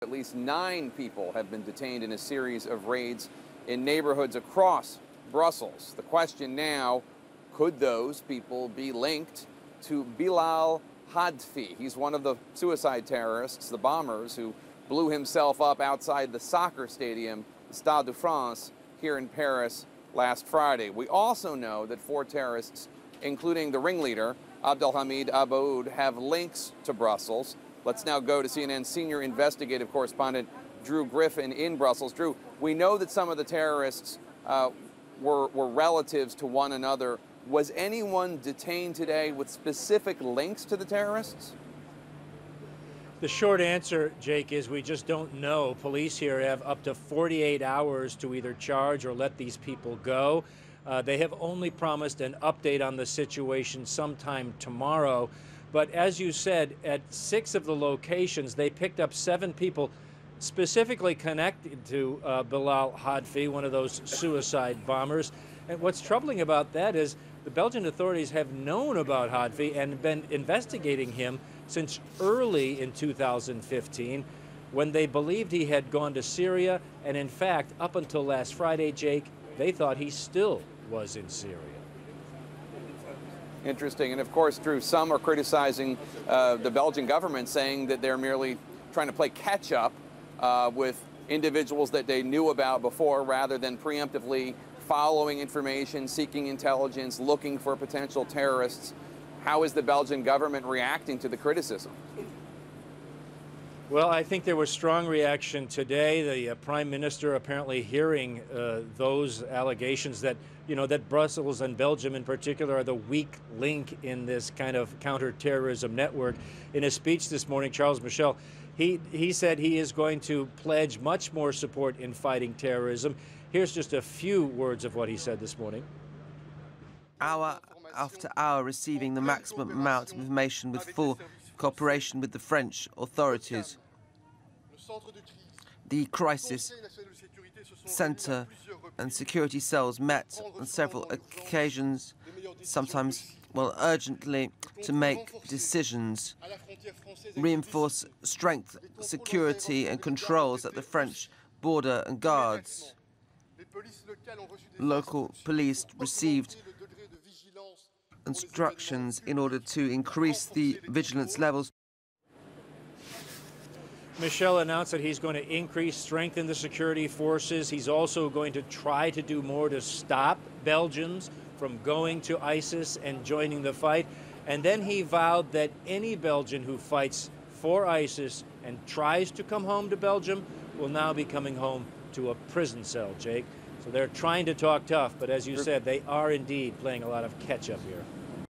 At least 9 people have been detained in a series of raids in neighborhoods across Brussels. The question now, could those people be linked to Bilal Hadfi? He's one of the suicide terrorists, the bombers, who blew himself up outside the soccer stadium, the Stade de France, here in Paris last Friday. We also know that 4 terrorists, including the ringleader, Abdelhamid Aboud, have links to Brussels. Let's now go to CNN's senior investigative correspondent, Drew Griffin, in Brussels. Drew, we know that some of the terrorists were relatives to one another. Was anyone detained today with specific links to the terrorists? The short answer, Jake, is we just don't know. Police here have up to 48 hours to either charge or let these people go. They have only promised an update on the situation sometime tomorrow. But as you said, at 6 of the locations, they picked up 7 people specifically connected to Bilal Hadfi, one of those suicide bombers. And what's troubling about that is the Belgian authorities have known about Hadfi and been investigating him since early in 2015, when they believed he had gone to Syria. And in fact, up until last Friday, Jake, they thought he still was in Syria. Interesting. And of course, Drew, some are criticizing the Belgian government, saying that they're merely trying to play catch up with individuals that they knew about before, rather than preemptively following information, seeking intelligence, looking for potential terrorists. How is the Belgian government reacting to the criticism? Well, I think there was strong reaction today. The Prime Minister apparently hearing those allegations that, that Brussels and Belgium in particular are the weak link in this kind of counterterrorism network. In a speech this morning, Charles Michel, he said he is going to pledge much more support in fighting terrorism. Here's just a few words of what he said this morning. Hour after hour, receiving the maximum amount of information with full cooperation with the French authorities. The crisis center and security cells met on several occasions, sometimes, urgently, to make decisions, reinforce strength, security and controls at the French border and guards. Local police received instructions in order to increase the vigilance levels. Michel announced that he's going to increase strength in the security forces. He's also going to try to do more to stop Belgians from going to ISIS and joining the fight. And then he vowed that any Belgian who fights for ISIS and tries to come home to Belgium will now be coming home to a prison cell, Jake. So they're trying to talk tough, but as you said, they are indeed playing a lot of catch-up here.